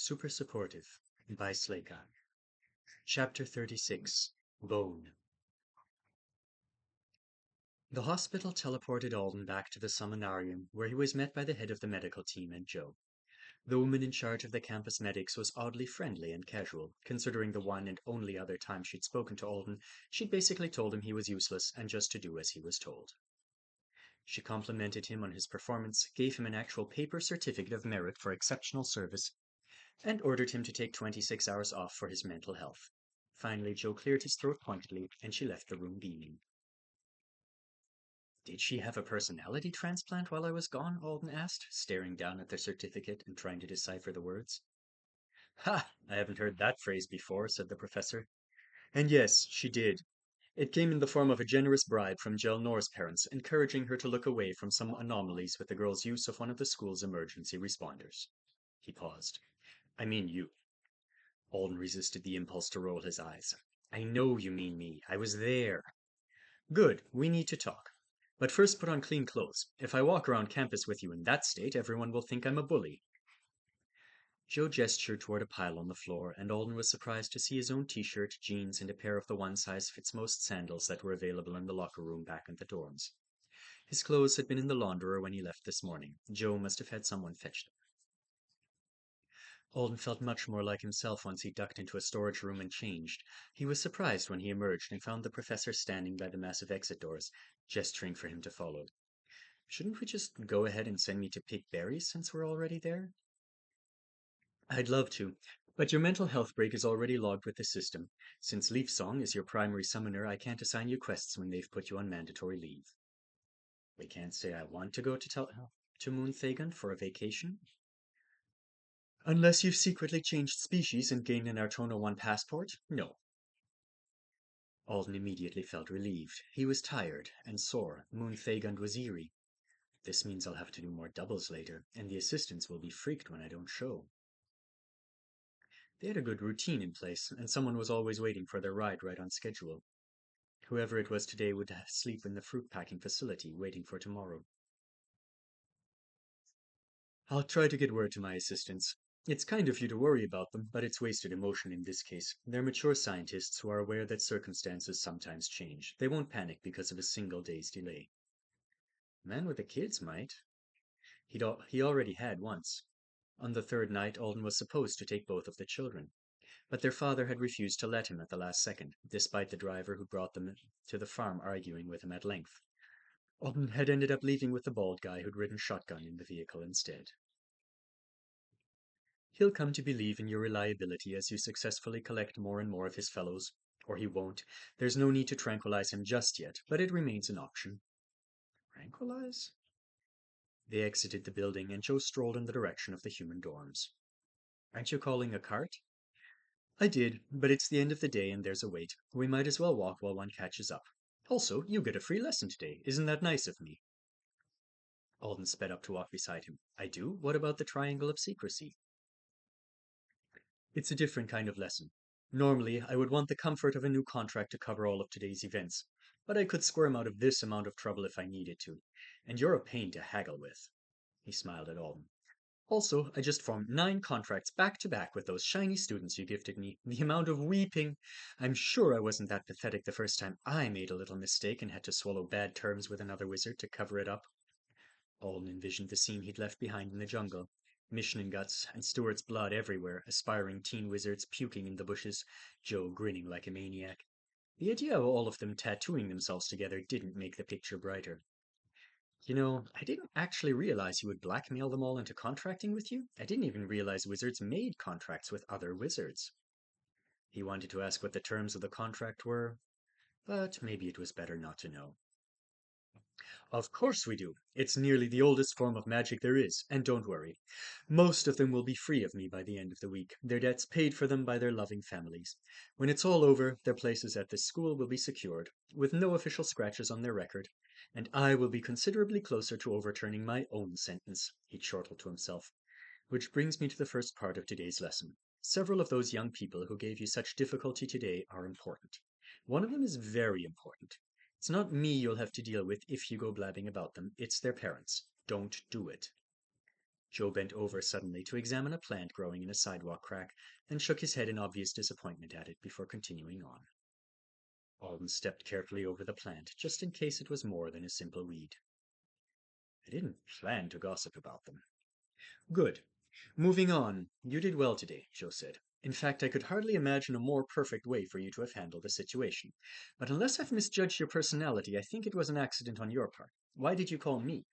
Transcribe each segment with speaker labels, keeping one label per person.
Speaker 1: Super Supportive by Sleyca. Chapter 36 Bone. The hospital teleported Alden back to the seminarium, where he was met by the head of the medical team and Joe. The woman in charge of the campus medics was oddly friendly and casual, considering the one and only other time she'd spoken to Alden, she'd basically told him he was useless and just to do as he was told. She complimented him on his performance, gave him an actual paper certificate of merit for exceptional service, and ordered him to take 26 hours off for his mental health. Finally, Joe cleared his throat pointedly, and she left the room beaming. Did she have a personality transplant while I was gone? Alden asked, staring down at the certificate and trying to decipher the words. Ha! I haven't heard that phrase before, said the professor. And yes, she did. It came in the form of a generous bribe from Jill Nor's parents, encouraging her to look away from some anomalies with the girl's use of one of the school's emergency responders. He paused. I mean you. Alden resisted the impulse to roll his eyes. I know you mean me. I was there. Good. We need to talk. But first put on clean clothes. If I walk around campus with you in that state, everyone will think I'm a bully. Joe gestured toward a pile on the floor, and Alden was surprised to see his own t-shirt, jeans, and a pair of the one-size-fits-most sandals that were available in the locker room back in the dorms. His clothes had been in the launderer when he left this morning. Joe must have had someone fetch them. Alden felt much more like himself once he ducked into a storage room and changed. He was surprised when he emerged and found the professor standing by the massive exit doors, gesturing for him to follow. Shouldn't we just go ahead and send me to pick berries since we're already there? I'd love to, but your mental health break is already logged with the system. Since Leaf Song is your primary summoner, I can't assign you quests when they've put you on mandatory leave. We can't say I want to go to Moon Thagon for a vacation? Unless you've secretly changed species and gained an Artona 1 passport? No. Alden immediately felt relieved. He was tired and sore. Moon Thagund was eerie. This means I'll have to do more doubles later, and the assistants will be freaked when I don't show. They had a good routine in place, and someone was always waiting for their ride right on schedule. Whoever it was today would sleep in the fruit packing facility, waiting for tomorrow. I'll try to get word to my assistants. It's kind of you to worry about them, but it's wasted emotion in this case. They're mature scientists who are aware that circumstances sometimes change. They won't panic because of a single day's delay. Man with the kids might. He already had once. On the third night, Alden was supposed to take both of the children, but their father had refused to let him at the last second, despite the driver who brought them to the farm arguing with him at length. Alden had ended up leaving with the bald guy who'd ridden shotgun in the vehicle instead. He'll come to believe in your reliability as you successfully collect more and more of his fellows. Or he won't. There's no need to tranquilize him just yet, but it remains an option. Tranquilize? They exited the building, and Joe strolled in the direction of the human dorms. Aren't you calling a cart? I did, but it's the end of the day and there's a wait. We might as well walk while one catches up. Also, you get a free lesson today. Isn't that nice of me? Alden sped up to walk beside him. I do? What about the triangle of secrecy? It's a different kind of lesson. Normally, I would want the comfort of a new contract to cover all of today's events, but I could squirm out of this amount of trouble if I needed to, and you're a pain to haggle with. He smiled at Alden. Also, I just formed 9 contracts back to back with those shiny students you gifted me. The amount of weeping! I'm sure I wasn't that pathetic the first time I made a little mistake and had to swallow bad terms with another wizard to cover it up. Alden envisioned the scene he'd left behind in the jungle. Michelin guts and Stuart's blood everywhere, aspiring teen wizards puking in the bushes, Joe grinning like a maniac. The idea of all of them tattooing themselves together didn't make the picture brighter. You know, I didn't actually realize you would blackmail them all into contracting with you. I didn't even realize wizards made contracts with other wizards. He wanted to ask what the terms of the contract were, but maybe it was better not to know. Of course we do. It's nearly the oldest form of magic there is, and don't worry. Most of them will be free of me by the end of the week, their debts paid for them by their loving families. When it's all over, their places at this school will be secured, with no official scratches on their record, and I will be considerably closer to overturning my own sentence, he chortled to himself. Which brings me to the first part of today's lesson. Several of those young people who gave you such difficulty today are important. One of them is very important. It's not me you'll have to deal with if you go blabbing about them. It's their parents. Don't do it. Joe bent over suddenly to examine a plant growing in a sidewalk crack, then shook his head in obvious disappointment at it before continuing on. Alden stepped carefully over the plant, just in case it was more than a simple weed. I didn't plan to gossip about them. Good. Moving on. You did well today, Joe said. In fact, I could hardly imagine a more perfect way for you to have handled the situation. But unless I've misjudged your personality, I think it was an accident on your part. Why did you call me?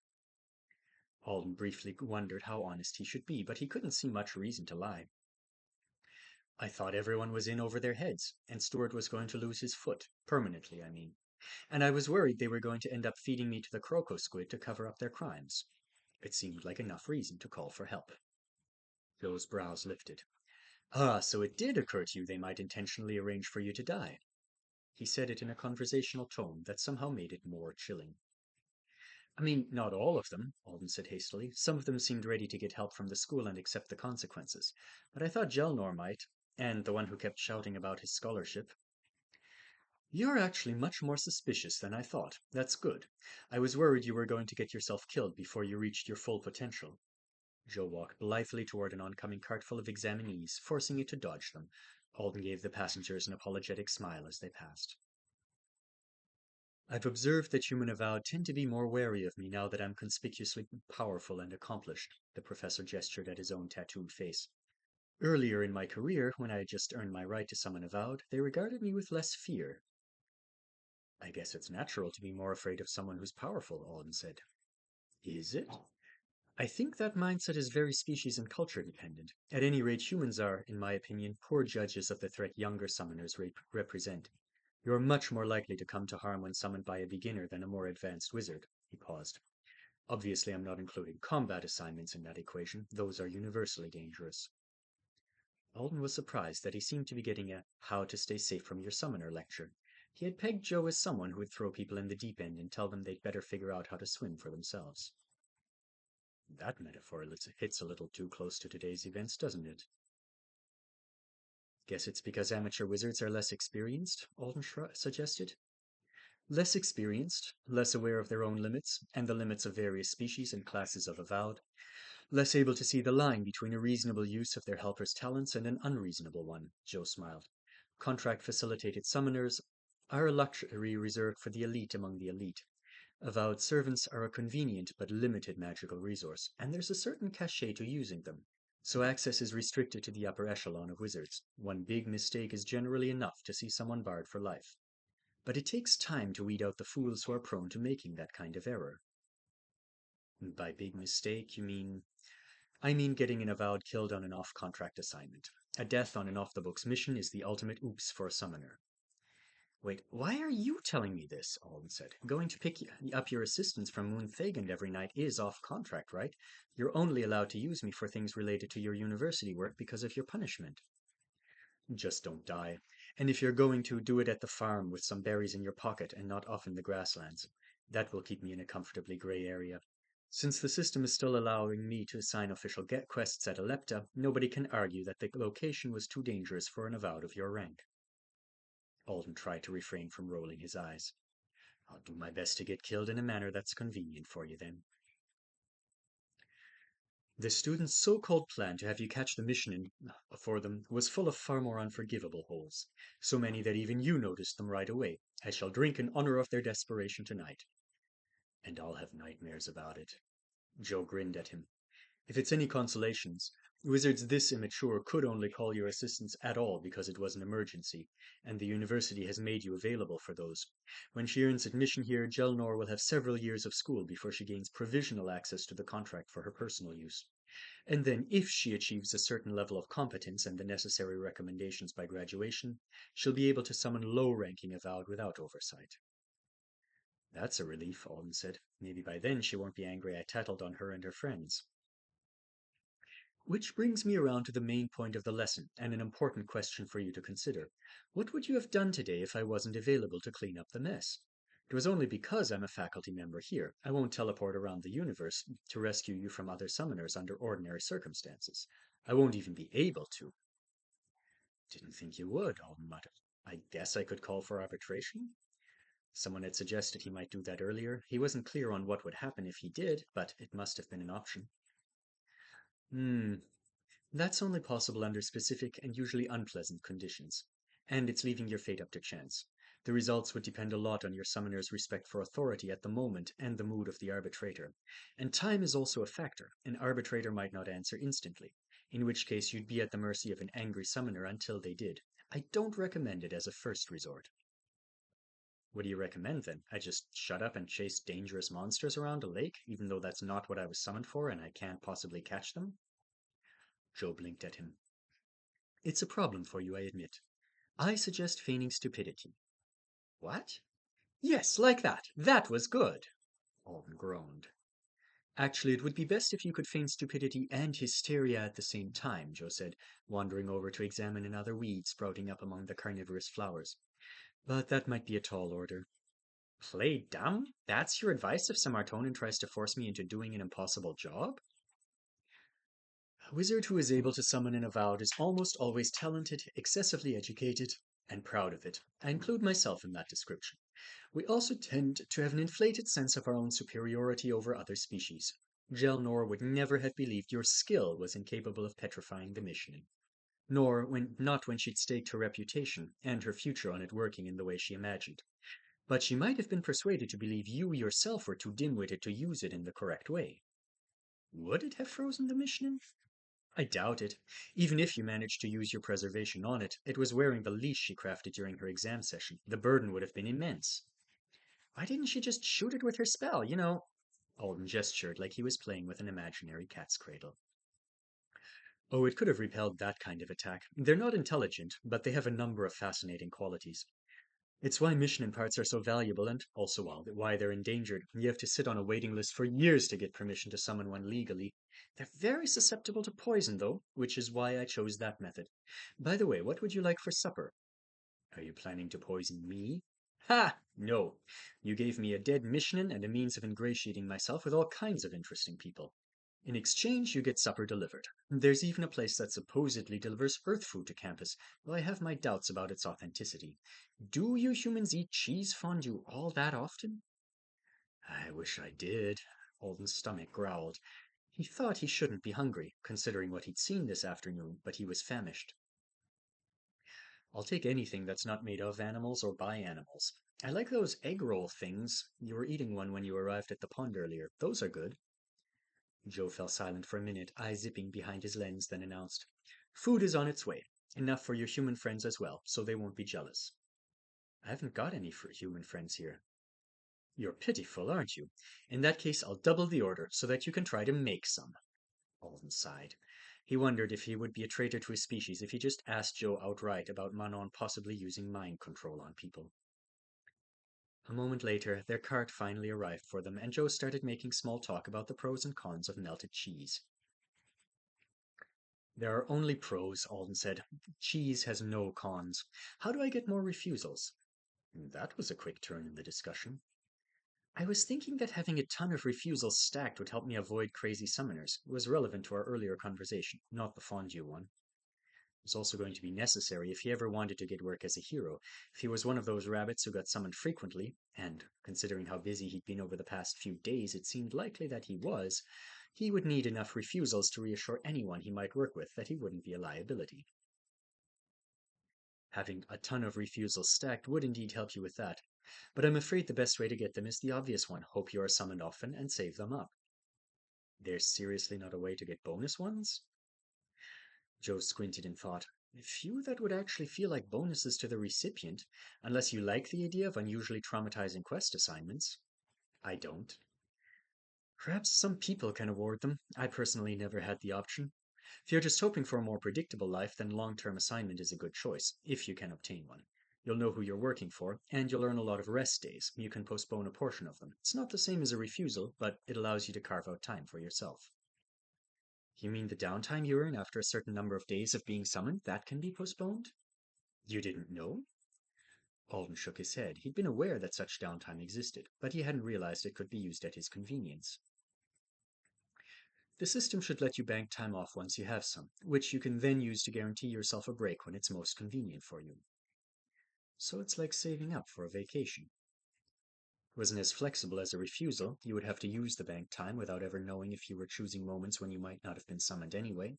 Speaker 1: Alden briefly wondered how honest he should be, but he couldn't see much reason to lie. I thought everyone was in over their heads, and Stuart was going to lose his foot, permanently, I mean. And I was worried they were going to end up feeding me to the croco squid to cover up their crimes. It seemed like enough reason to call for help. Joe's brows lifted. Ah, so it did occur to you they might intentionally arrange for you to die. He said it in a conversational tone that somehow made it more chilling. I mean, not all of them, Alden said hastily. Some of them seemed ready to get help from the school and accept the consequences. But I thought Gelnor might, and the one who kept shouting about his scholarship. You're actually much more suspicious than I thought. That's good. I was worried you were going to get yourself killed before you reached your full potential. Joe walked blithely toward an oncoming cart full of examinees, forcing it to dodge them. Alden gave the passengers an apologetic smile as they passed. I've observed that human avowed tend to be more wary of me now that I'm conspicuously powerful and accomplished. The professor gestured at his own tattooed face. Earlier in my career, when I had just earned my right to summon avowed, they regarded me with less fear. I guess it's natural to be more afraid of someone who's powerful, Alden said. Is it? I think that mindset is very species and culture dependent. At any rate, humans are, in my opinion, poor judges of the threat younger summoners represent. You are much more likely to come to harm when summoned by a beginner than a more advanced wizard. He paused. Obviously, I'm not including combat assignments in that equation. Those are universally dangerous. Alden was surprised that he seemed to be getting a how to stay safe from your summoner lecture. He had pegged Joe as someone who would throw people in the deep end and tell them they'd better figure out how to swim for themselves. That metaphor hits a little too close to today's events, doesn't it? Guess it's because amateur wizards are less experienced, Alden suggested. Less experienced, less aware of their own limits, and the limits of various species and classes of avowed, less able to see the line between a reasonable use of their helper's talents and an unreasonable one, Joe smiled. Contract-facilitated summoners are a luxury reserved for the elite among the elite. Avowed servants are a convenient but limited magical resource, and there's a certain cachet to using them. So access is restricted to the upper echelon of wizards. One big mistake is generally enough to see someone barred for life. But it takes time to weed out the fools who are prone to making that kind of error. By big mistake, you mean... I mean getting an avowed killed on an off-contract assignment. A death on an off-the-books mission is the ultimate oops for a summoner. Wait, why are you telling me this? Alden said. Going to pick up your assistance from Moon Thagand every night is off contract, right? You're only allowed to use me for things related to your university work because of your punishment. Just don't die. And if you're going to, do it at the farm with some berries in your pocket and not off in the grasslands. That will keep me in a comfortably gray area. Since the system is still allowing me to assign official get quests at Alepta, nobody can argue that the location was too dangerous for an avowed of your rank. Alden tried to refrain from rolling his eyes. I'll do my best to get killed in a manner that's convenient for you, then. The students' so-called plan to have you catch the mission for them was full of far more unforgivable holes. So many that even you noticed them right away. I shall drink in honor of their desperation tonight. And I'll have nightmares about it. Joe grinned at him. If it's any consolations, wizards this immature could only call your assistance at all because it was an emergency, and the university has made you available for those. When she earns admission here, Gelnor will have several years of school before she gains provisional access to the contract for her personal use. And then, if she achieves a certain level of competence and the necessary recommendations by graduation, she'll be able to summon low-ranking avowed without oversight. That's a relief, Alden said. Maybe by then she won't be angry I tattled on her and her friends. Which brings me around to the main point of the lesson, and an important question for you to consider. What would you have done today if I wasn't available to clean up the mess? It was only because I'm a faculty member here. I won't teleport around the universe to rescue you from other summoners under ordinary circumstances. I won't even be able to. Didn't think you would, Alden muttered. I guess I could call for arbitration? Someone had suggested he might do that earlier. He wasn't clear on what would happen if he did, but it must have been an option. Hmm, that's only possible under specific and usually unpleasant conditions. And it's leaving your fate up to chance. The results would depend a lot on your summoner's respect for authority at the moment and the mood of the arbitrator. And time is also a factor. An arbitrator might not answer instantly, in which case you'd be at the mercy of an angry summoner until they did. I don't recommend it as a first resort. What do you recommend then? I just shut up and chase dangerous monsters around a lake, even though that's not what I was summoned for and I can't possibly catch them? Joe blinked at him. It's a problem for you, I admit. I suggest feigning stupidity. What? Yes, like that. That was good. Alden groaned. Actually, it would be best if you could feign stupidity and hysteria at the same time, Joe said, wandering over to examine another weed sprouting up among the carnivorous flowers. But that might be a tall order. Play dumb? That's your advice if some Artonin tries to force me into doing an impossible job? A wizard who is able to summon an avowed is almost always talented, excessively educated, and proud of it. I include myself in that description. We also tend to have an inflated sense of our own superiority over other species. Gelnor would never have believed your skill was incapable of petrifying the mission. Not when she'd staked her reputation and her future on it working in the way she imagined. But she might have been persuaded to believe you yourself were too dim-witted to use it in the correct way. Would it have frozen the mission? I doubt it. Even if you managed to use your preservation on it, it was wearing the leash she crafted during her exam session. The burden would have been immense. Why didn't she just shoot it with her spell? Alden gestured like he was playing with an imaginary cat's cradle. Oh, it could have repelled that kind of attack. They're not intelligent, but they have a number of fascinating qualities. It's why mission imparts are so valuable and also why they're endangered. You have to sit on a waiting list for years to get permission to summon one legally. They're very susceptible to poison, though, which is why I chose that method. By the way, what would you like for supper? Are you planning to poison me? Ha! No. You gave me a dead missionin and a means of ingratiating myself with all kinds of interesting people. In exchange, you get supper delivered. There's even a place that supposedly delivers Earth food to campus, though I have my doubts about its authenticity. Do you humans eat cheese fondue all that often? I wish I did. Alden's stomach growled. He thought he shouldn't be hungry, considering what he'd seen this afternoon, but he was famished. I'll take anything that's not made of animals or by animals. I like those egg roll things. You were eating one when you arrived at the pond earlier. Those are good. Joe fell silent for a minute, eyes zipping behind his lens, then announced, Food is on its way. Enough for your human friends as well, so they won't be jealous. I haven't got any for human friends here. You're pitiful, aren't you? In that case, I'll double the order so that you can try to make some. Alden sighed. He wondered if he would be a traitor to his species if he just asked Joe outright about Manon possibly using mind control on people. A moment later, their cart finally arrived for them, and Joe started making small talk about the pros and cons of melted cheese. There are only pros, Alden said. Cheese has no cons. How do I get more refusals? That was a quick turn in the discussion. I was thinking that having a ton of refusals stacked would help me avoid crazy summoners. It was relevant to our earlier conversation, not the fondue one. It was also going to be necessary if he ever wanted to get work as a hero. If he was one of those rabbits who got summoned frequently, and considering how busy he'd been over the past few days, it seemed likely that he would need enough refusals to reassure anyone he might work with that he wouldn't be a liability. Having a ton of refusals stacked would indeed help you with that, but I'm afraid the best way to get them is the obvious one. Hope you are summoned often and save them up. There's seriously not a way to get bonus ones? Joe squinted and thought, few that would actually feel like bonuses to the recipient, unless you like the idea of unusually traumatizing quest assignments. I don't. Perhaps some people can award them. I personally never had the option. If you're just hoping for a more predictable life, then long-term assignment is a good choice, if you can obtain one. You'll know who you're working for, and you'll earn a lot of rest days. You can postpone a portion of them. It's not the same as a refusal, but it allows you to carve out time for yourself. You mean the downtime you earn after a certain number of days of being summoned, that can be postponed? You didn't know? Alden shook his head. He'd been aware that such downtime existed, but he hadn't realized it could be used at his convenience. The system should let you bank time off once you have some, which you can then use to guarantee yourself a break when it's most convenient for you. So it's like saving up for a vacation. wasn't as flexible as a refusal. You would have to use the bank time without ever knowing if you were choosing moments when you might not have been summoned anyway.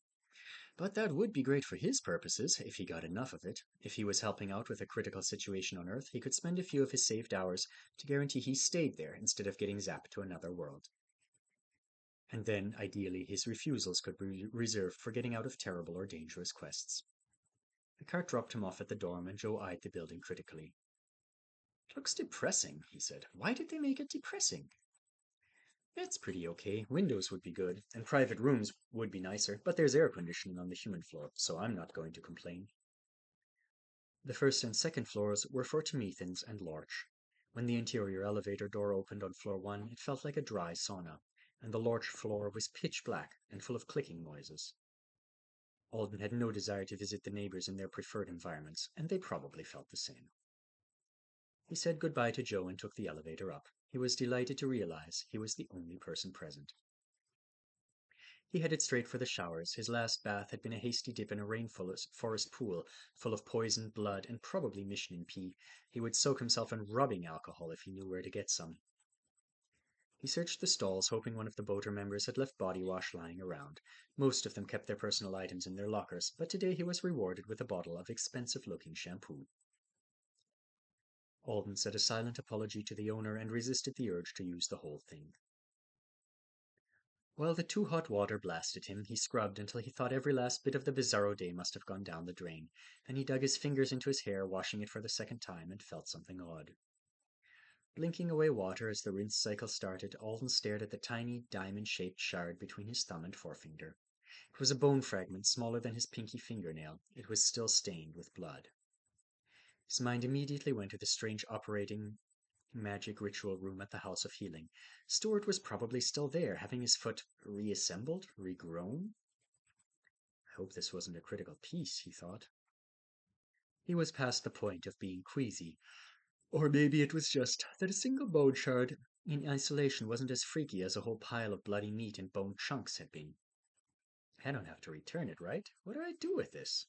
Speaker 1: But that would be great for his purposes, if he got enough of it. If he was helping out with a critical situation on Earth, he could spend a few of his saved hours to guarantee he stayed there instead of getting zapped to another world. And then, ideally, his refusals could be reserved for getting out of terrible or dangerous quests. The cart dropped him off at the dorm, and Joe eyed the building critically. "It looks depressing," he said. "Why did they make it depressing?" "It's pretty okay. Windows would be good, and private rooms would be nicer, but there's air conditioning on the human floor, so I'm not going to complain." The first and second floors were for Timethans and Lorch. When the interior elevator door opened on floor 1, it felt like a dry sauna, and the Lorch floor was pitch black and full of clicking noises. Alden had no desire to visit the neighbors in their preferred environments, and they probably felt the same. He said goodbye to Joe and took the elevator up. He was delighted to realize he was the only person present. He headed straight for the showers. His last bath had been a hasty dip in a rainforest pool full of poison, blood, and probably Michelin pea. He would soak himself in rubbing alcohol if he knew where to get some. He searched the stalls, hoping one of the boater members had left body wash lying around. Most of them kept their personal items in their lockers, but today he was rewarded with a bottle of expensive-looking shampoo. Alden said a silent apology to the owner and resisted the urge to use the whole thing. While the too hot water blasted him, he scrubbed until he thought every last bit of the bizarro day must have gone down the drain. Then he dug his fingers into his hair, washing it for the second time, and felt something odd. Blinking away water as the rinse cycle started, Alden stared at the tiny, diamond-shaped shard between his thumb and forefinger. It was a bone fragment smaller than his pinky fingernail. It was still stained with blood. His mind immediately went to the strange operating magic ritual room at the House of Healing. Stuart was probably still there, having his foot reassembled, regrown. I hope this wasn't a critical piece, he thought. He was past the point of being queasy. Or maybe it was just that a single bone shard in isolation wasn't as freaky as a whole pile of bloody meat and bone chunks had been. I don't have to return it, right? What do I do with this?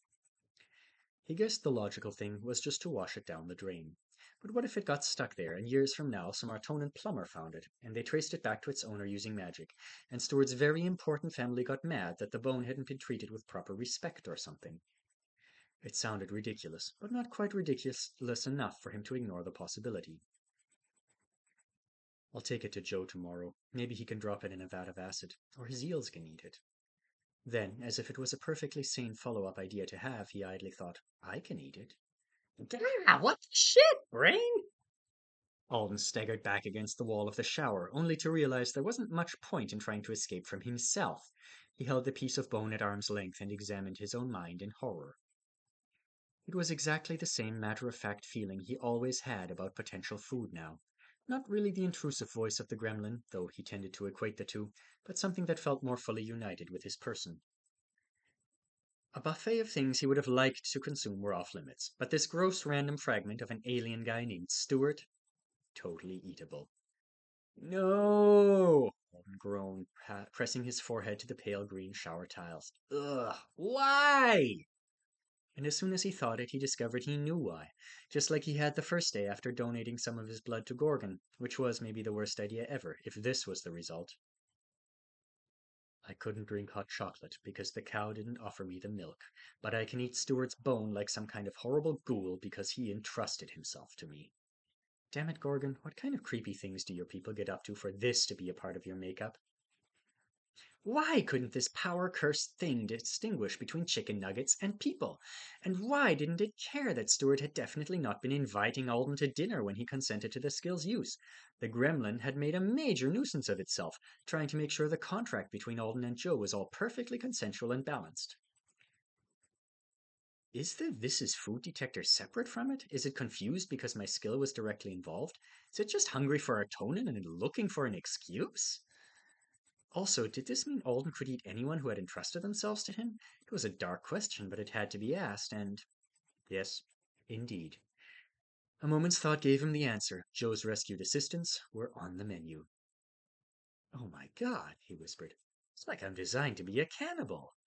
Speaker 1: He guessed the logical thing was just to wash it down the drain. But what if it got stuck there, and years from now some Artonan plumber found it, and they traced it back to its owner using magic, and Stuart's very important family got mad that the bone hadn't been treated with proper respect or something? It sounded ridiculous, but not quite ridiculous enough for him to ignore the possibility. "I'll take it to Joe tomorrow. Maybe he can drop it in a vat of acid, or his eels can eat it." Then, as if it was a perfectly sane follow-up idea to have, he idly thought, "I can eat it."
Speaker 2: Ah, what the shit, Brain?
Speaker 1: Alden staggered back against the wall of the shower, only to realize there wasn't much point in trying to escape from himself. He held the piece of bone at arm's length and examined his own mind in horror. It was exactly the same matter-of-fact feeling he always had about potential food now. Not really the intrusive voice of the gremlin, though he tended to equate the two, but something that felt more fully united with his person. A buffet of things he would have liked to consume were off-limits, but this gross random fragment of an alien guy named Stuart? Totally eatable. "No!" Alden groaned, pressing his forehead to the pale green shower tiles. "Ugh! Why?" And as soon as he thought it, he discovered he knew why. Just like he had the first day after donating some of his blood to Gorgon, which was maybe the worst idea ever, if this was the result. "I couldn't drink hot chocolate because the cow didn't offer me the milk, but I can eat Stuart's bone like some kind of horrible ghoul because he entrusted himself to me. Damn it, Gorgon, what kind of creepy things do your people get up to for this to be a part of your makeup? Why couldn't this power-cursed thing distinguish between chicken nuggets and people? And why didn't it care that Stuart had definitely not been inviting Alden to dinner when he consented to the skill's use? The gremlin had made a major nuisance of itself, trying to make sure the contract between Alden and Joe was all perfectly consensual and balanced. Is the "this is food" detector separate from it? Is it confused because my skill was directly involved? Is it just hungry for Artonin and looking for an excuse? Also, did this mean Alden could eat anyone who had entrusted themselves to him? It was a dark question, but it had to be asked, and yes, indeed. A moment's thought gave him the answer. Joe's rescued assistants were on the menu. "Oh my God," he whispered. "It's like I'm designed to be a cannibal."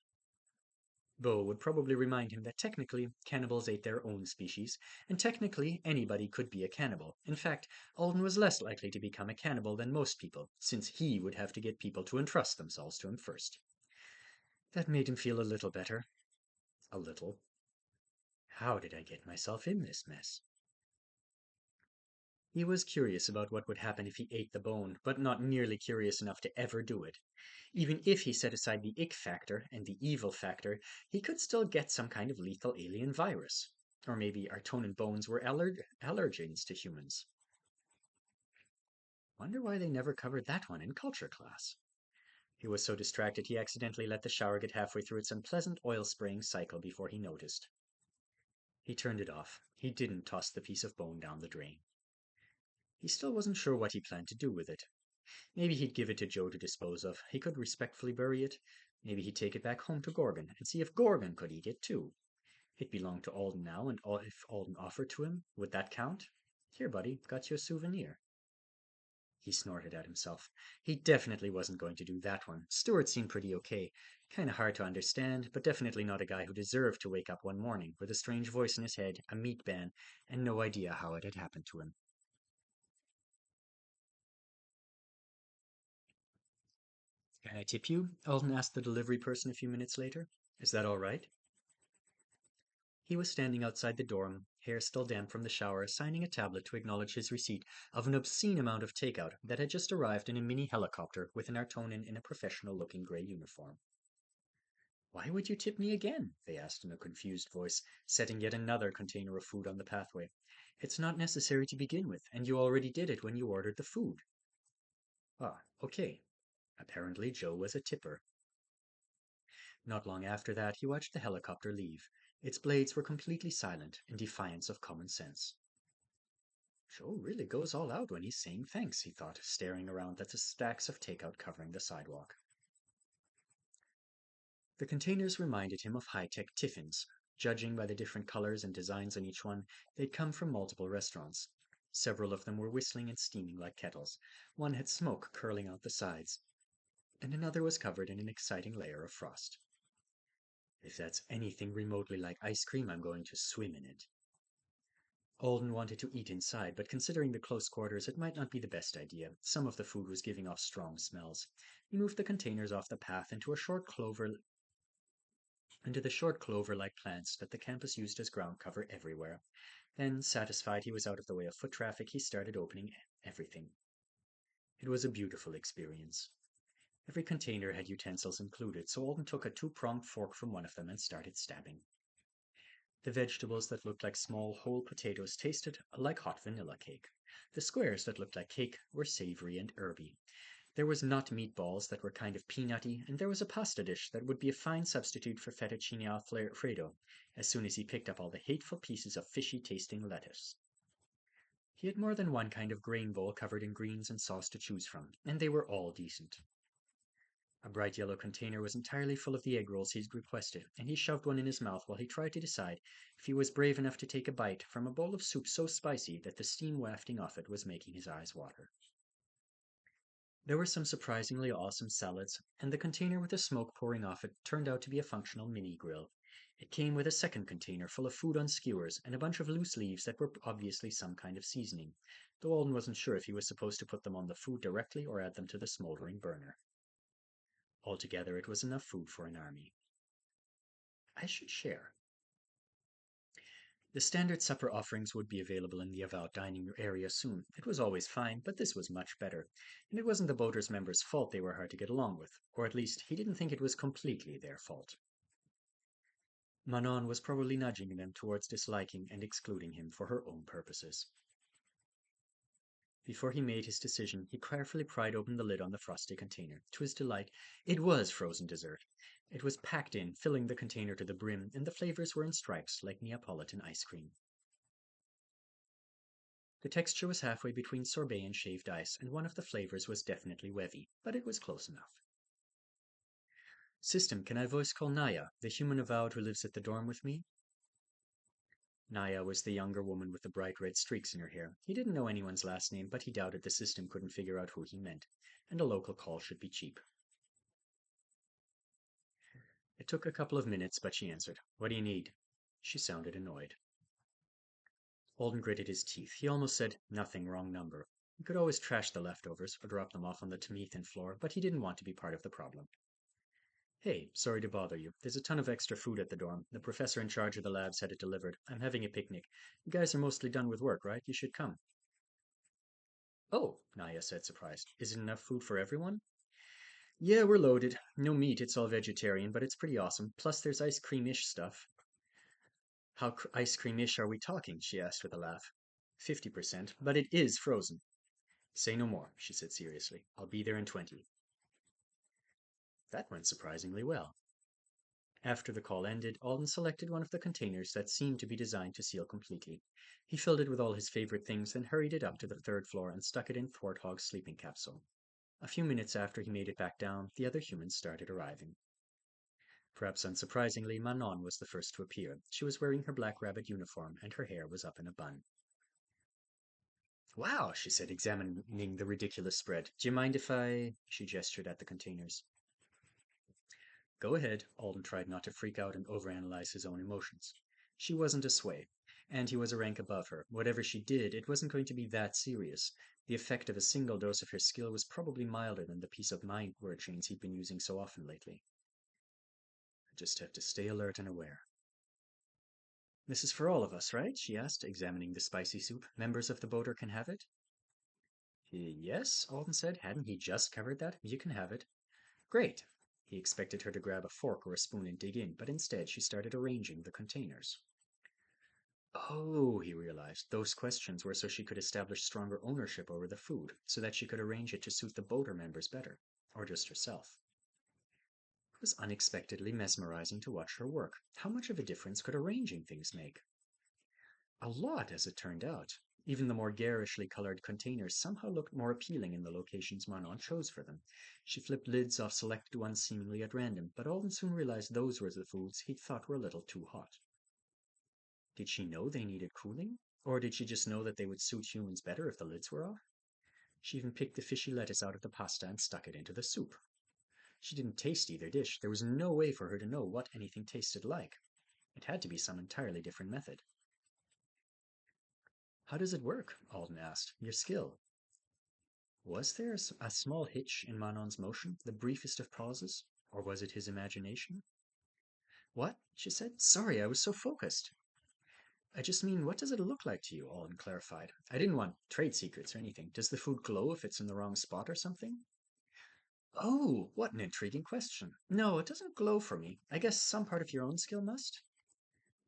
Speaker 1: Bo would probably remind him that technically cannibals ate their own species, and technically anybody could be a cannibal. In fact, Alden was less likely to become a cannibal than most people, since he would have to get people to entrust themselves to him first. That made him feel a little better. A little. How did I get myself in this mess? He was curious about what would happen if he ate the bone, but not nearly curious enough to ever do it. Even if he set aside the ick factor and the evil factor, he could still get some kind of lethal alien virus. Or maybe Artonan bones were allergens to humans. Wonder why they never covered that one in culture class. He was so distracted he accidentally let the shower get halfway through its unpleasant oil spraying cycle before he noticed. He turned it off. He didn't toss the piece of bone down the drain. He still wasn't sure what he planned to do with it. Maybe he'd give it to Joe to dispose of. He could respectfully bury it. Maybe he'd take it back home to Gorgon and see if Gorgon could eat it too. It belonged to Alden now, and if Alden offered to him, would that count? Here, buddy, got you a souvenir. He snorted at himself. He definitely wasn't going to do that one. Stuart seemed pretty okay. Kinda hard to understand, but definitely not a guy who deserved to wake up one morning with a strange voice in his head, a meat ban, and no idea how it had happened to him. Can I tip you? Alden asked the delivery person a few minutes later. Is that all right? He was standing outside the dorm, hair still damp from the shower, signing a tablet to acknowledge his receipt of an obscene amount of takeout that had just arrived in a mini helicopter with an Artonan in a professional-looking gray uniform. Why would you tip me again? They asked in a confused voice, setting yet another container of food on the pathway. It's not necessary to begin with, and you already did it when you ordered the food. Ah, okay. Apparently Joe was a tipper. Not long after that, he watched the helicopter leave. Its blades were completely silent, in defiance of common sense. Joe really goes all out when he's saying thanks, he thought, staring around at the stacks of takeout covering the sidewalk. The containers reminded him of high-tech tiffins. Judging by the different colors and designs on each one, they'd come from multiple restaurants. Several of them were whistling and steaming like kettles. One had smoke curling out the sides, and another was covered in an exciting layer of frost. If that's anything remotely like ice cream, I'm going to swim in it. Alden wanted to eat inside, but considering the close quarters, it might not be the best idea. Some of the food was giving off strong smells. He moved the containers off the path into the short clover-like plants that the campus used as ground cover everywhere. Then, satisfied he was out of the way of foot traffic, he started opening everything. It was a beautiful experience. Every container had utensils included, so Alden took a two-pronged fork from one of them and started stabbing. The vegetables that looked like small, whole potatoes tasted like hot vanilla cake. The squares that looked like cake were savory and herby. There was nut meatballs that were kind of peanutty, and there was a pasta dish that would be a fine substitute for fettuccine alfredo, as soon as he picked up all the hateful pieces of fishy-tasting lettuce. He had more than one kind of grain bowl covered in greens and sauce to choose from, and they were all decent. A bright yellow container was entirely full of the egg rolls he'd requested, and he shoved one in his mouth while he tried to decide if he was brave enough to take a bite from a bowl of soup so spicy that the steam wafting off it was making his eyes water. There were some surprisingly awesome salads, and the container with the smoke pouring off it turned out to be a functional mini grill. It came with a second container full of food on skewers and a bunch of loose leaves that were obviously some kind of seasoning, though Alden wasn't sure if he was supposed to put them on the food directly or add them to the smoldering burner. Altogether, it was enough food for an army. I should share. The standard supper offerings would be available in the Avowed dining area soon. It was always fine, but this was much better. And it wasn't the boaters' members' fault they were hard to get along with, or at least he didn't think it was completely their fault. Manon was probably nudging them towards disliking and excluding him for her own purposes. Before he made his decision, he carefully pried open the lid on the frosty container. To his delight, it was frozen dessert. It was packed in, filling the container to the brim, and the flavors were in stripes like Neapolitan ice cream. The texture was halfway between sorbet and shaved ice, and one of the flavors was definitely wevy, but it was close enough. System, can I voice call Naya, the human avowed who lives at the dorm with me? Naya was the younger woman with the bright red streaks in her hair. He didn't know anyone's last name, but he doubted the system couldn't figure out who he meant, and a local call should be cheap. It took a couple of minutes, but she answered. What do you need? She sounded annoyed. Alden gritted his teeth. He almost said, nothing, wrong number. He could always trash the leftovers or drop them off on the Tamethan floor, but he didn't want to be part of the problem. Hey, sorry to bother you. There's a ton of extra food at the dorm. The professor in charge of the labs had it delivered. I'm having a picnic. You guys are mostly done with work, right? You should come. Oh, Naya said, surprised. Is it enough food for everyone? Yeah, we're loaded. No meat, it's all vegetarian, but it's pretty awesome. Plus, there's ice cream-ish stuff. How ice cream-ish are we talking? She asked with a laugh. 50%, but it is frozen. Say no more, she said seriously. I'll be there in 20. That went surprisingly well. After the call ended, Alden selected one of the containers that seemed to be designed to seal completely. He filled it with all his favorite things, then hurried it up to the third floor and stuck it in Warthog's sleeping capsule. A few minutes after he made it back down, the other humans started arriving. Perhaps unsurprisingly, Manon was the first to appear. She was wearing her black rabbit uniform, and her hair was up in a bun. Wow, she said, examining the ridiculous spread. Do you mind if I... She gestured at the containers. Go ahead. Alden tried not to freak out and overanalyze his own emotions. She wasn't a sway, and he was a rank above her. Whatever she did, it wasn't going to be that serious. The effect of a single dose of her skill was probably milder than the piece of mind word chains he'd been using so often lately. I just have to stay alert and aware. This is for all of us, right? She asked, examining the spicy soup. Members of the boater can have it? Yes, Alden said. Hadn't he just covered that? You can have it. Great. He expected her to grab a fork or a spoon and dig in, but instead she started arranging the containers. Oh, he realized, those questions were so she could establish stronger ownership over the food, so that she could arrange it to suit the boater members better, or just herself. It was unexpectedly mesmerizing to watch her work. How much of a difference could arranging things make? A lot, as it turned out. Even the more garishly colored containers somehow looked more appealing in the locations Manon chose for them. She flipped lids off selected ones seemingly at random, but Alden soon realized those were the foods he'd thought were a little too hot. Did she know they needed cooling? Or did she just know that they would suit humans better if the lids were off? She even picked the fishy lettuce out of the pasta and stuck it into the soup. She didn't taste either dish. There was no way for her to know what anything tasted like. It had to be some entirely different method. How does it work? Alden asked. Your skill. Was there a small hitch in Manon's motion, the briefest of pauses? Or was it his imagination? What? She said. Sorry, I was so focused. I just mean, what does it look like to you? Alden clarified. I didn't want trade secrets or anything. Does the food glow if it's in the wrong spot or something? Oh, what an intriguing question. No, it doesn't glow for me. I guess some part of your own skill must?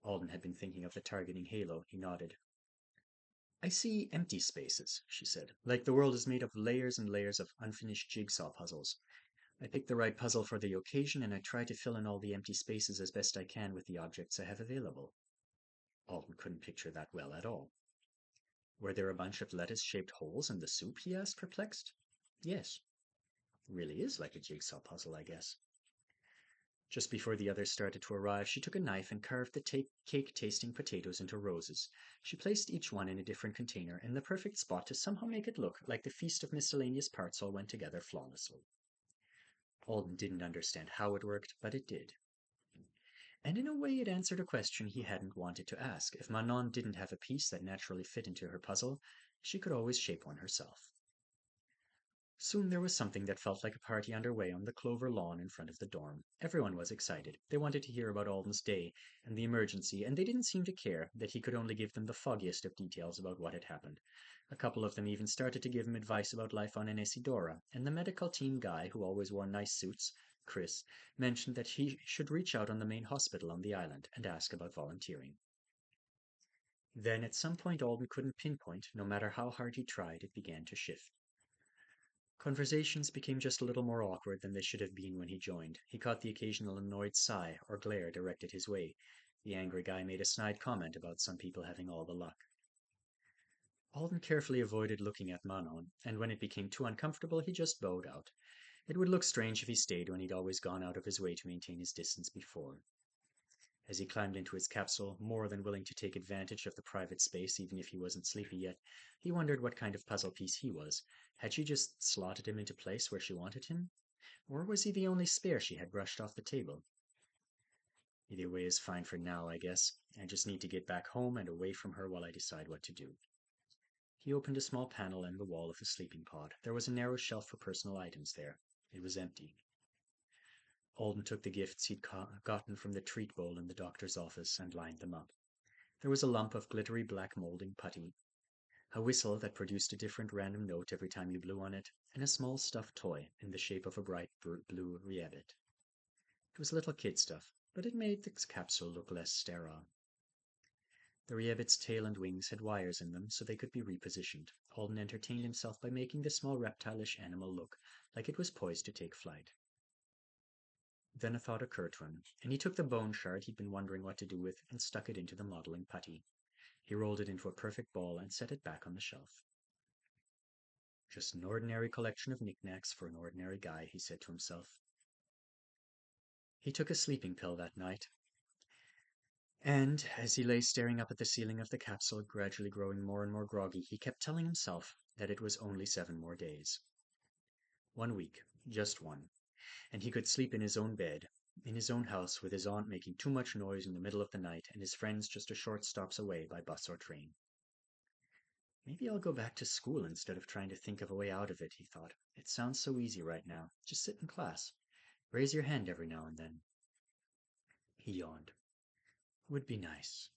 Speaker 1: Alden had been thinking of the targeting halo. He nodded. I see empty spaces, she said, like the world is made of layers and layers of unfinished jigsaw puzzles. I pick the right puzzle for the occasion and I try to fill in all the empty spaces as best I can with the objects I have available. Alden couldn't picture that well at all. Were there a bunch of lettuce-shaped holes in the soup? He asked, perplexed. Yes. Really is like a jigsaw puzzle, I guess. Just before the others started to arrive, she took a knife and carved the cake-tasting potatoes into roses. She placed each one in a different container in the perfect spot to somehow make it look like the feast of miscellaneous parts all went together flawlessly. Alden didn't understand how it worked, but it did. And in a way it answered a question he hadn't wanted to ask. If Manon didn't have a piece that naturally fit into her puzzle, she could always shape one herself. Soon there was something that felt like a party underway on the clover lawn in front of the dorm. Everyone was excited. They wanted to hear about Alden's day and the emergency, and they didn't seem to care that he could only give them the foggiest of details about what had happened. A couple of them even started to give him advice about life on Isidora, and the medical team guy, who always wore nice suits, Chris, mentioned that he should reach out on the main hospital on the island and ask about volunteering. Then at some point Alden couldn't pinpoint, no matter how hard he tried, it began to shift. Conversations became just a little more awkward than they should have been when he joined. He caught the occasional annoyed sigh or glare directed his way. The angry guy made a snide comment about some people having all the luck. Alden carefully avoided looking at Manon, and when it became too uncomfortable, he just bowed out. It would look strange if he stayed when he'd always gone out of his way to maintain his distance before. As he climbed into his capsule, more than willing to take advantage of the private space even if he wasn't sleepy yet, he wondered what kind of puzzle piece he was. Had she just slotted him into place where she wanted him? Or was he the only spare she had brushed off the table? Either way is fine for now, I guess. I just need to get back home and away from her while I decide what to do. He opened a small panel in the wall of the sleeping pod. There was a narrow shelf for personal items there. It was empty. Alden took the gifts he'd gotten from the treat bowl in the doctor's office and lined them up. There was a lump of glittery black molding putty, a whistle that produced a different random note every time you blew on it, and a small stuffed toy in the shape of a bright blue rabbit. It was little kid stuff, but it made the capsule look less sterile. The rabbit's tail and wings had wires in them so they could be repositioned. Alden entertained himself by making the small reptilish animal look like it was poised to take flight. Then a thought occurred to him, and he took the bone shard he'd been wondering what to do with and stuck it into the modeling putty. He rolled it into a perfect ball and set it back on the shelf. Just an ordinary collection of knickknacks for an ordinary guy, he said to himself. He took a sleeping pill that night, and as he lay staring up at the ceiling of the capsule, gradually growing more and more groggy, he kept telling himself that it was only 7 more days. 1 week, just one, and he could sleep in his own bed, in his own house, with his aunt making too much noise in the middle of the night and his friends just a short stops away by bus or train. Maybe I'll go back to school instead of trying to think of a way out of it, he thought. It sounds so easy right now. Just sit in class. Raise your hand every now and then. He yawned. Would be nice.